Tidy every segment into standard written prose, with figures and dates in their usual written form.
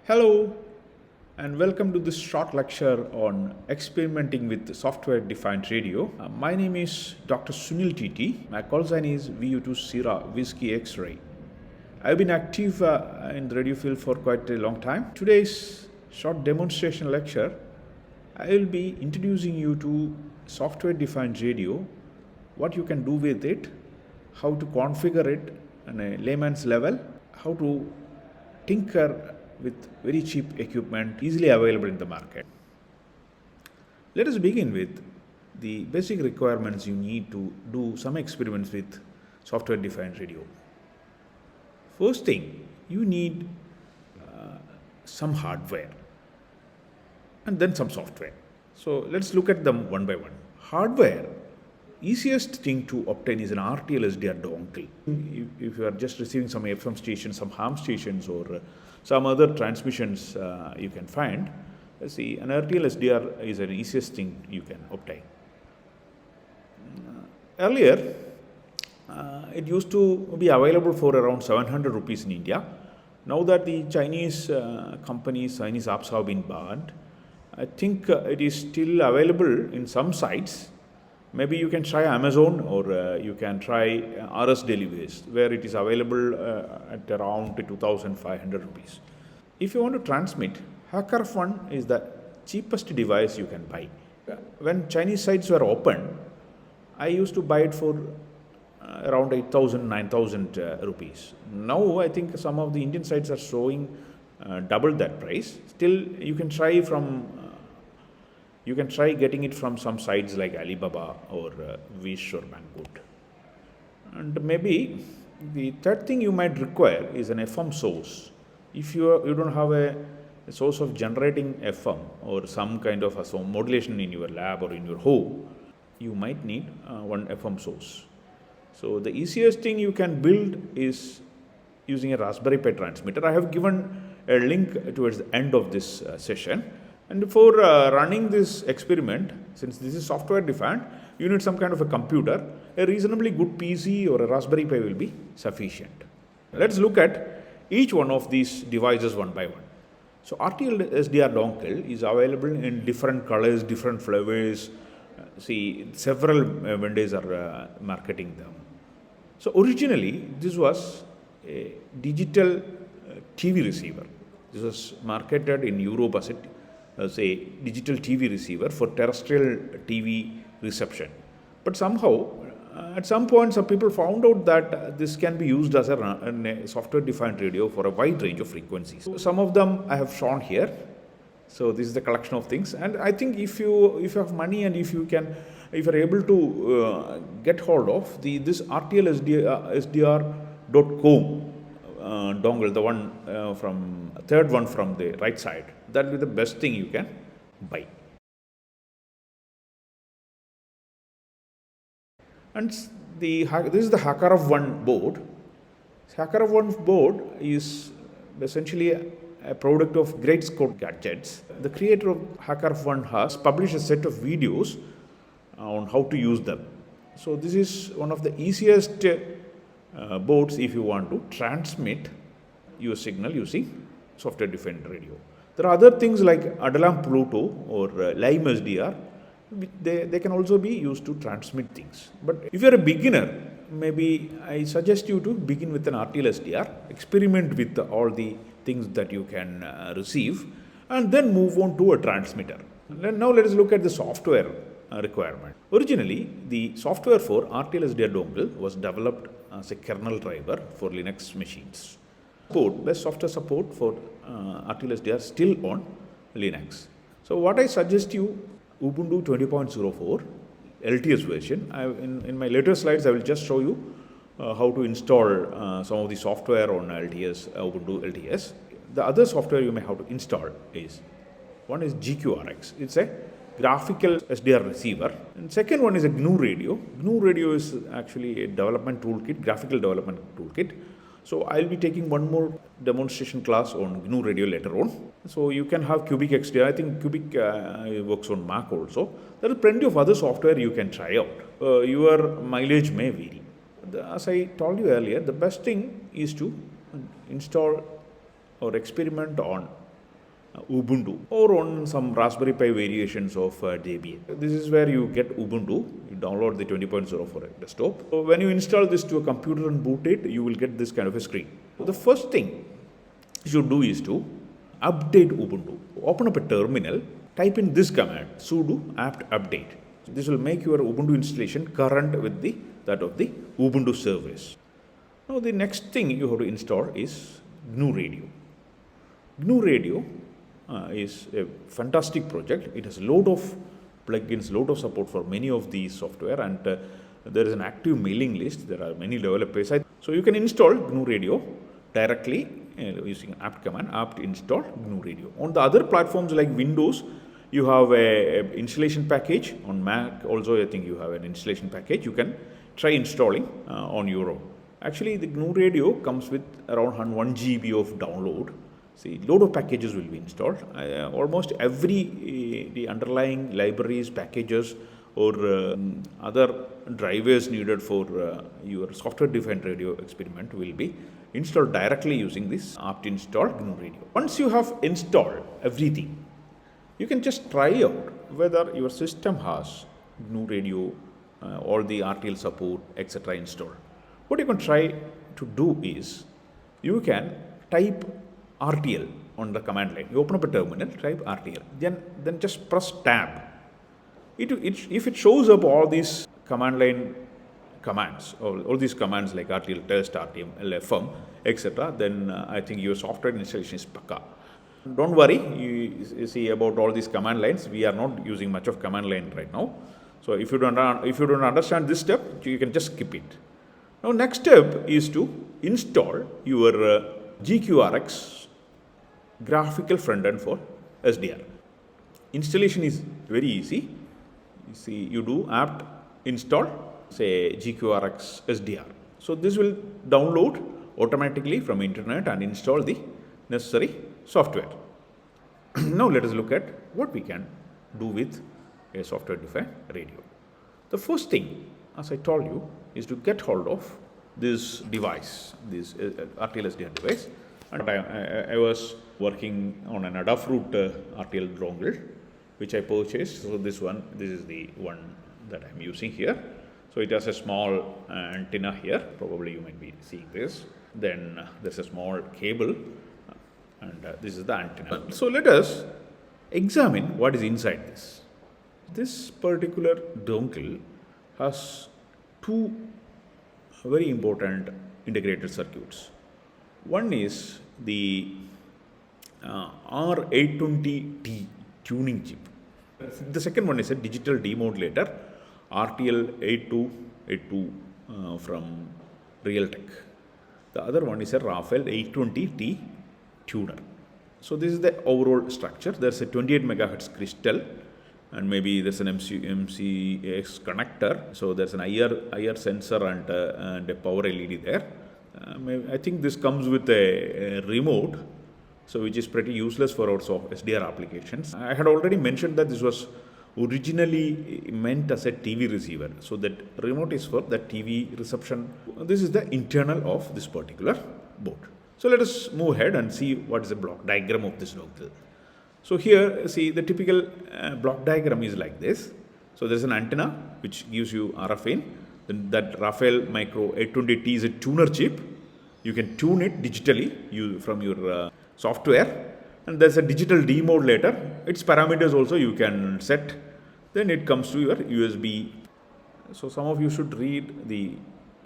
Hello, and welcome to this short lecture on experimenting with software defined radio. My name is Dr. Sunil TT. My call sign is VU2 Sierra Whiskey X Ray. I've been active in the radio field for quite a long time. Today's short demonstration lecture, I will be introducing you to software defined radio, what you can do with it, how to configure it on a layman's level, how to tinker with very cheap equipment easily available in the market. Let us begin with the basic requirements you need to do some experiments with software defined radio. First thing, you need some hardware and then some software. So let's look at them one by one. Hardware, easiest thing to obtain is an RTL SDR dongle. If you are just receiving some FM stations, some ham stations, or some other transmissions you can find, see, an RTL SDR is the easiest thing you can obtain. Earlier, it used to be available for around 700 rupees in India. Now that the Chinese companies, Chinese apps have been banned, I think it is still available in some sites. Maybe you can try Amazon or you can try RS Deliveries, where it is available at around 2,500 rupees. If you want to transmit, HackerOf1 is the cheapest device you can buy. When Chinese sites were open, I used to buy it for around 8,000, 9,000 rupees. Now I think some of the Indian sites are showing double that price. Still, you can try getting it from some sites like Alibaba or Wish or Banggood. And maybe the third thing you might require is an FM source. If you don't have a source of generating FM or some kind of a modulation in your lab or in your home, you might need one FM source. So the easiest thing you can build is using a Raspberry Pi transmitter. I have given a link towards the end of this session. And for running this experiment, since this is software defined, you need some kind of a computer. A reasonably good PC or a Raspberry Pi will be sufficient. Let's look at each one of these devices one by one. So RTL SDR dongle is available in different colors, different flavors. See, several vendors are marketing them. So originally, this was a digital TV receiver. This was marketed in Europe as a digital TV receiver for terrestrial TV reception. But somehow, at some point, some people found out that this can be used as a software-defined radio for a wide range of frequencies. So some of them I have shown here. So this is the collection of things. And I think if you have money and if you are able to get hold of this RTL SDR.com dongle, the one third one from the right side, that will be the best thing you can buy. And this is the HackerOf1 board. HackerOf1 board is essentially a product of Great Scott Gadgets. The creator of HackerOf1 has published a set of videos on how to use them. So this is one of the easiest boards if you want to transmit your signal using software defined radio. There are other things like Adalam Pluto or Lime SDR. They can also be used to transmit things. But if you're a beginner, maybe I suggest you to begin with an RTL SDR, experiment with all the things that you can receive, and then move on to a transmitter. Now let us look at the software requirement. Originally, the software for RTL SDR dongle was developed as a kernel driver for Linux machines. Best software support for RTL SDR still on Linux. So what I suggest you, Ubuntu 20.04 LTS version. In my later slides, I will just show you how to install some of the software on LTS, Ubuntu LTS. The other software you may have to install is, one is GQRX. It's a graphical SDR receiver. And second one is a GNU Radio. GNU Radio is actually a development toolkit, graphical development toolkit. So I'll be taking one more demonstration class on GNU Radio later on. So you can have Cubic XDR. I think Cubic works on Mac also. There is plenty of other software you can try out. Your mileage may vary. As I told you earlier, the best thing is to install or experiment on Ubuntu or on some Raspberry Pi variations of Debian. This is where you get Ubuntu. You download the 20.0 for a desktop. So when you install this to a computer and boot it, you will get this kind of a screen. So the first thing you should do is to update Ubuntu. Open up a terminal, type in this command, sudo apt update. This will make your Ubuntu installation current with that of the Ubuntu service. Now the next thing you have to install is GNU Radio. GNU Radio is a fantastic project. It has a lot of plugins, lot of support for many of these software, and there is an active mailing list. There are many developers. So you can install GNU Radio directly using apt command, apt install GNU Radio. On the other platforms like Windows, you have a installation package. On Mac also, I think you have an installation package. You can try installing on your own. Actually, the GNU Radio comes with around 1 GB of download. See, load of packages will be installed. Almost every the underlying libraries, packages, or other drivers needed for your software-defined radio experiment will be installed directly using this apt install GNU Radio. Once you have installed everything, you can just try out whether your system has GNU Radio, all the RTL support, etc. installed. What you can try to do is, you can type RTL on the command line. You open up a terminal, type RTL, then just press tab. If it shows up all these command line commands, all these commands like RTL test, RTM, LFM, etc., then I think your software installation is pakka. Don't worry, you see about all these command lines. We are not using much of command line right now. So if you don't understand this step, you can just skip it. Now next step is to install your GQRX graphical front end for SDR. Installation is very easy. You see, you do apt install, say GQRX SDR. So this will download automatically from internet and install the necessary software. Now let us look at what we can do with a software-defined radio. The first thing, as I told you, is to get hold of this device, this RTL SDR device. And I was working on an Adafruit RTL Dongle, which I purchased. So this is the one that I'm using here. So it has a small antenna here. Probably you might be seeing this. Then there's a small cable, and this is the antenna. So let us examine what is inside this. This particular dongle has two very important integrated circuits. One is the R820T tuning chip. The second one is a digital demodulator, RTL8282 from Realtek. The other one is a Rafael 820T tuner. So this is the overall structure. There's a 28 megahertz crystal, and maybe there's an MCX connector. So there's an IR sensor and a power LED there. I think this comes with a remote, so which is pretty useless for our SDR applications. I had already mentioned that this was originally meant as a TV receiver. So that remote is for the TV reception. This is the internal of this particular board. So let us move ahead and see what is the block diagram of this dongle. So here, see, the typical block diagram is like this. So there's an antenna which gives you RF in. Then that Rafael Micro 820T is a tuner chip. You can tune it digitally from your software. And there's a digital demodulator. Its parameters also you can set. Then it comes to your USB. So some of you should read the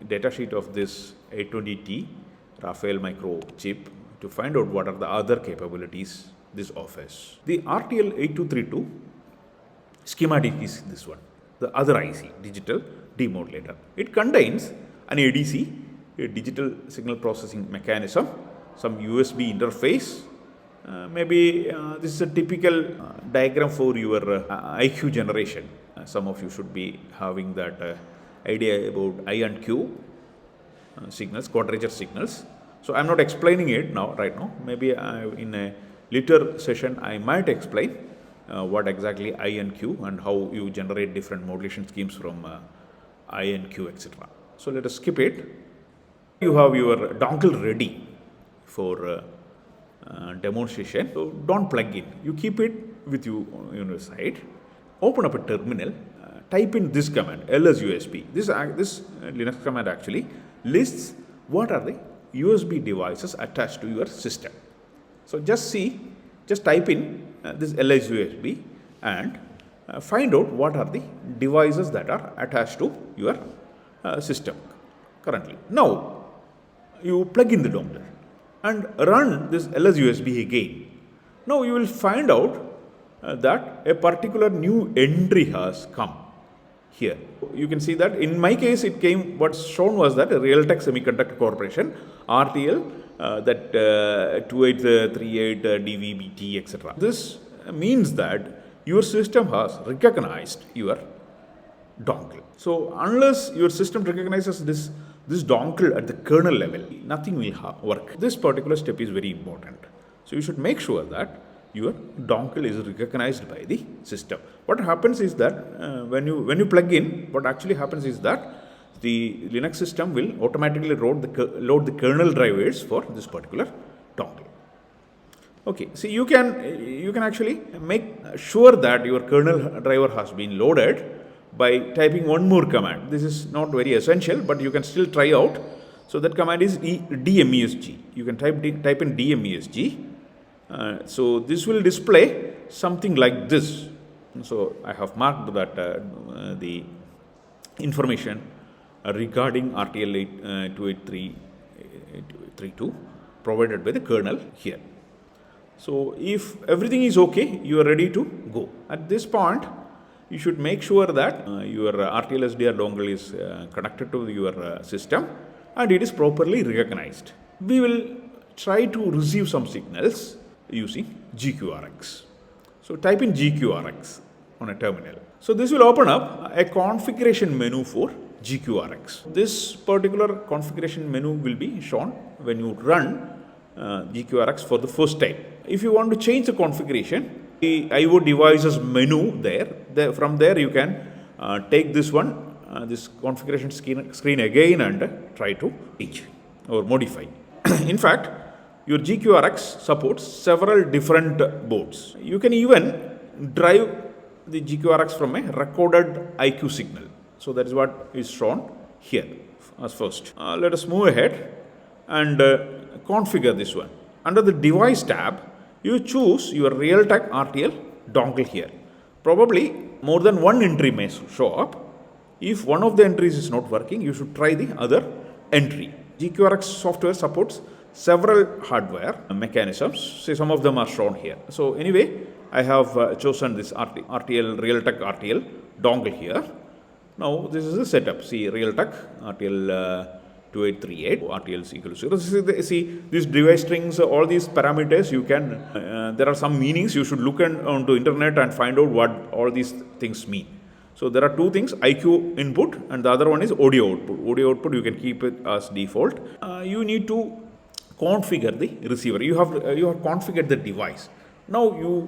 datasheet of this 820T Rafael Micro chip to find out what are the other capabilities this offers. The RTL 8232 schematic is this one. The other IC, digital demodulator. It contains an ADC, a digital signal processing mechanism, some USB interface. Maybe this is a typical diagram for your IQ generation. Some of you should be having that idea about I and Q signals, quadrature signals. So I'm not explaining it right now. Maybe in a later session I might explain what exactly I and Q and how you generate different modulation schemes from I and Q, etc. So let us skip it. You have your dongle ready for demonstration. So don't plug in. You keep it with you on your side. Open up a terminal. Type in this command, lsusb. This Linux command actually lists what are the USB devices attached to your system. So just type in this lsusb and find out what are the devices that are attached to your system currently. Now, you plug in the dongle and run this lsusb again. Now, you will find out that a particular new entry has come here. You can see that in my case, it came, what's shown was that Realtek Semiconductor Corporation, RTL, that 2838 DVB-T, etc. This means that your system has recognized your dongle. So unless your system recognizes this dongle at the kernel level, nothing will work. This particular step is very important. So you should make sure that your dongle is recognized by the system. What happens is that when you plug in, what actually happens is that the Linux system will automatically load the kernel drivers for this particular dongle. Okay, so you can actually make sure that your kernel driver has been loaded by typing one more command. This is not very essential, but you can still try out. So that command is dmesg. You can type in dmesg. So this will display something like this. So I have marked that the information regarding RTL 28332 provided by the kernel here. So if everything is okay, you are ready to go. At this point, you should make sure that your RTL SDR dongle is connected to your system and it is properly recognized. We will try to receive some signals using GQRX. So type in GQRX on a terminal. So this will open up a configuration menu for GQRX. This particular configuration menu will be shown when you run GQRX for the first time. If you want to change the configuration, the IO devices menu from there you can take this one, this configuration screen again and try to change or modify. In fact, your GQRX supports several different boards. You can even drive the GQRX from a recorded IQ signal. So that is what is shown here as first. Let us move ahead and configure this one. Under the device tab, you choose your Realtek RTL dongle here. Probably more than one entry may show up. If one of the entries is not working, you should try the other entry. GQRX software supports several hardware mechanisms. See, some of them are shown here. So anyway, I have chosen this Realtek RTL dongle here. Now this is the setup. See, Realtek RTL 2838 RTL is equal to 0. See these device strings, all these parameters, you can there are some meanings. You should look onto internet and find out what all these things mean. So there are two things: IQ input and the other one is audio output. Audio output you can keep it as default. You need to configure the receiver. You have configured the device. Now you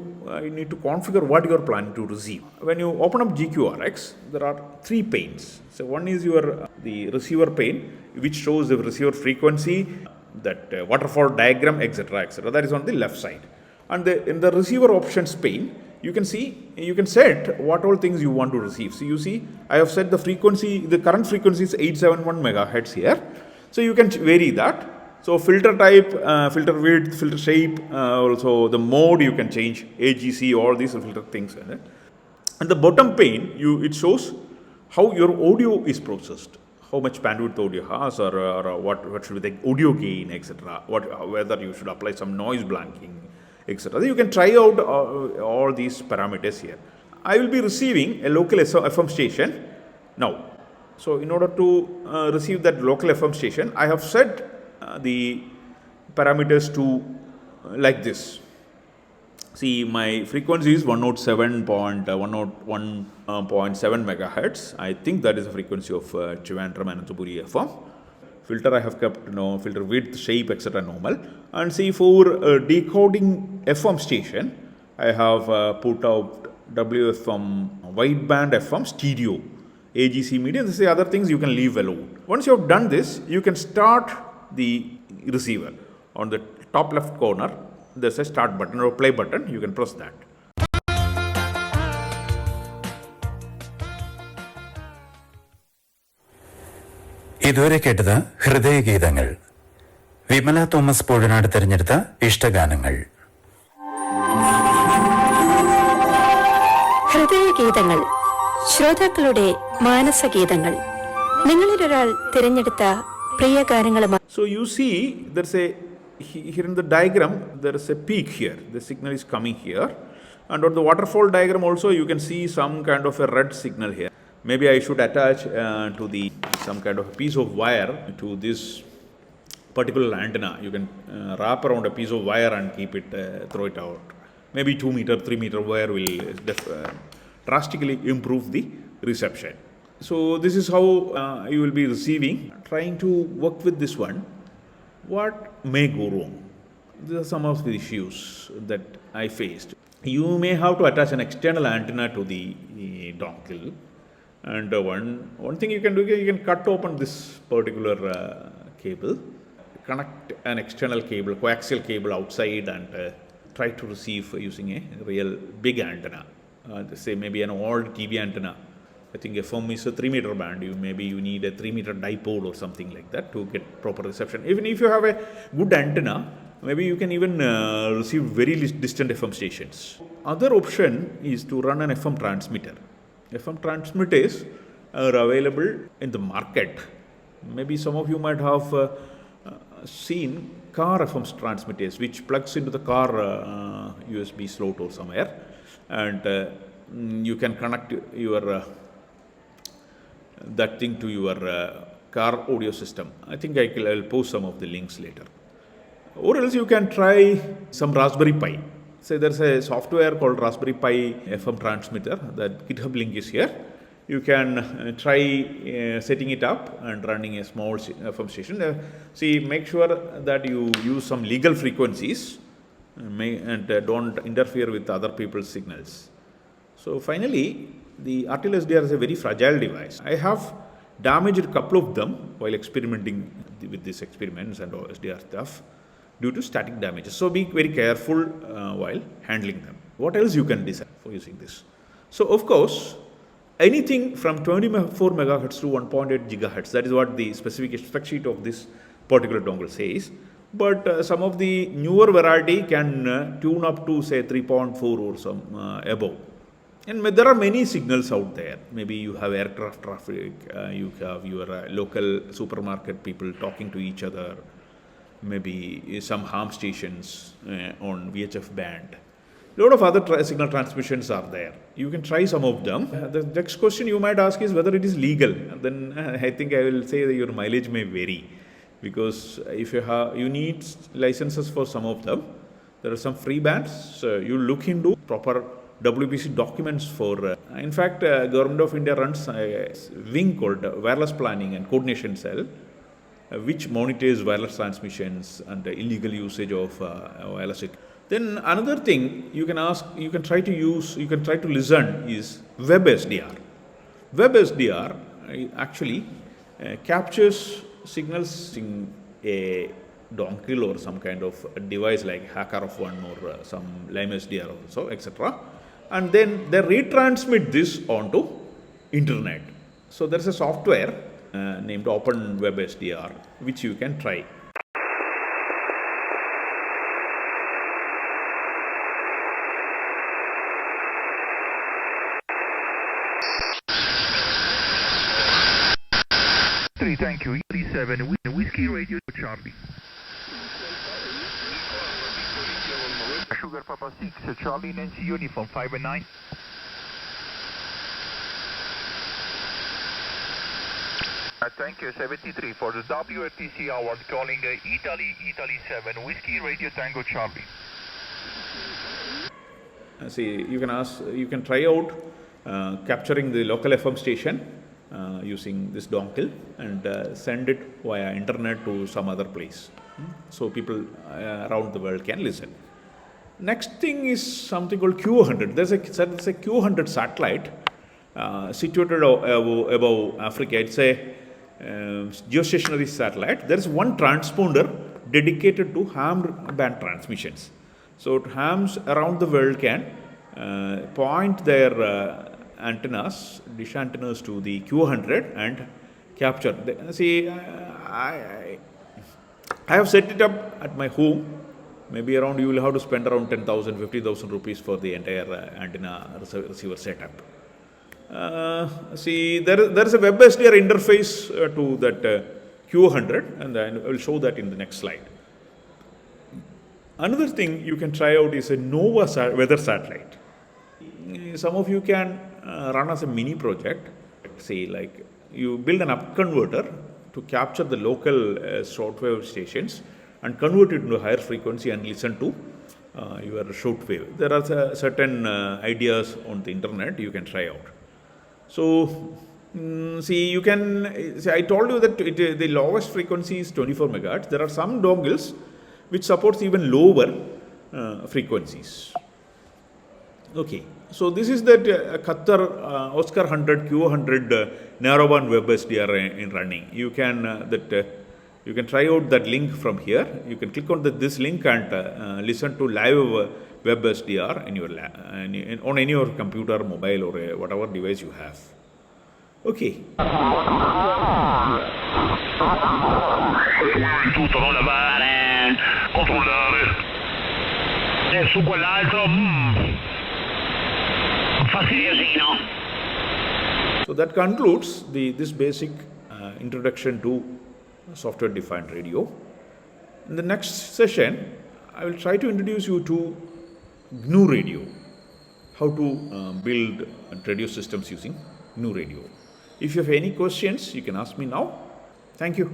need to configure what you are planning to receive. When you open up GQRX, there are three panes. So one is the receiver pane, which shows the receiver frequency, that waterfall diagram, etc., etc. That is on the left side. And in the receiver options pane, you can set what all things you want to receive. So you see, I have set the frequency. The current frequency is 871 megahertz here. So you can vary that. So filter type, filter width, filter shape, also the mode you can change, AGC, all these filter things. And the bottom pane, it shows how your audio is processed, how much bandwidth audio has, or what should be the audio gain, etc. Whether you should apply some noise blanking, etc. You can try out all these parameters here. I will be receiving a local FM station now. So in order to receive that local FM station, I have set the parameters to like this. See, my frequency is 107.101.7 megahertz. I think that is the frequency of Trivandrum Anantapuri FM. Filter I have kept filter width, shape, etc. normal. And see, for decoding FM station, I have put out WFM, wideband FM, stereo, AGC medium. These are the other things you can leave alone. Once you have done this, you can start the receiver. On the top left corner, there's a start button or play button. You can press that. ഇതുവരെ കേട്ടത് ഹൃദയഗീതങ്ങൾ. Vimala Thomas പോഴനാട് തിരഞ്ഞെടുത്ത ഇഷ്ടഗാനങ്ങൾ. ഹൃദയഗീതങ്ങൾ, ശ്രോതാക്കളുടെ മാനസഗീതങ്ങൾ. നിങ്ങളിലൊരാൾ തിരഞ്ഞെടുത്ത പ്രിയ ഗാനങ്ങളുമായി. So you see, there's a here in the diagram there is a peak here. The signal is coming here, and on the waterfall diagram also you can see some kind of a red signal here. Maybe I should attach to the some kind of a piece of wire to this particular antenna. You can wrap around a piece of wire and keep it, throw it out. Maybe 2 meter, 3 meter wire will drastically improve the reception. So this is how you will be receiving. Trying to work with this one, what may go wrong? These are some of the issues that I faced. You may have to attach an external antenna to the dongle, and one thing you can do, you can cut open this particular cable, connect an external cable, coaxial cable outside, and try to receive using a real big antenna. Say maybe an old TV antenna. I think FM is a 3 meter band. Maybe you need a 3 meter dipole or something like that to get proper reception. Even if you have a good antenna, maybe you can even receive very distant FM stations. Other option is to run an FM transmitter. FM transmitters are available in the market. Maybe some of you might have seen car FM transmitters which plugs into the car USB slot or somewhere, and you can connect your that thing to your car audio system. I think I'll post some of the links later. Or else you can try some Raspberry Pi. Say there's a software called Raspberry Pi FM transmitter. That GitHub link is here. You can try setting it up and running a small FM station. See, make sure that you use some legal frequencies and don't interfere with other people's signals. So finally, the RTL SDR is a very fragile device. I have damaged a couple of them while experimenting with these experiments and SDR stuff due to static damages. So be very careful while handling them. What else you can decide for using this? So of course, anything from 24 megahertz to 1.8 gigahertz, that is what the specific spec sheet of this particular dongle says. But some of the newer variety can tune up to say 3.4 or some above. And there are many signals out there. Maybe you have aircraft traffic, you have your local supermarket people talking to each other, maybe some ham stations on VHF band. A lot of other signal transmissions are there. You can try some of them. The next question you might ask is whether it is legal. Then I think I will say that your mileage may vary, because if you need licenses for some of them. There are some free bands. You look into proper WPC documents for. In fact, Government of India runs a wing called Wireless Planning and Coordination Cell, which monitors wireless transmissions and illegal usage of wireless. Then another thing you can try to listen is WebSDR. WebSDR actually captures signals in a dongle or some kind of device like HackerOf1 or some LimeSDR also, etc. And then they retransmit this onto internet. So there is a software named OpenWebSDR which you can try. Thank you. 37 Whiskey Radio Charlie. Sugar Papa 6 Charlie Nancy Uniform 5 and 9. Thank you. 73 for the WRTC award calling Italy 7 Whiskey Radio Tango Charlie. See, you can try out capturing the local FM station using this dongle and send it via internet to some other place, so people around the world can listen. Next thing is something called Q100. There's a Q100 satellite situated above Africa. It's a geostationary satellite. There is one transponder dedicated to ham band transmissions. So hams around the world can point their antennas, dish antennas to the Q100 and capture. I have set it up at my home. Maybe around, you will have to spend around 10,000, 50,000 rupees for the entire antenna receiver setup. There is a web SDR interface to that Q100, and I will show that in the next slide. Another thing you can try out is a NOVA weather satellite. Some of you can run as a mini project. Say, like, you build an up converter to capture the local shortwave stations and convert it into higher frequency and listen to your shortwave. There are certain ideas on the internet you can try out. So, you can see, I told you that the lowest frequency is 24 megahertz. There are some dongles which supports even lower frequencies. Okay, so this is that Qatar Oscar 100 Q100 narrowband web SDR in running. You can you can try out that link from here. You can click on this link and listen to live web SDR in your on any of your computer, mobile, or whatever device you have. Okay. Tutto non lavare, controllare. E su quell'altro, fastidiosino. So that concludes this basic introduction to software defined radio. In the next session, I will try to introduce you to GNU Radio, how to build radio systems using GNU Radio. If you have any questions, you can ask me now. Thank you.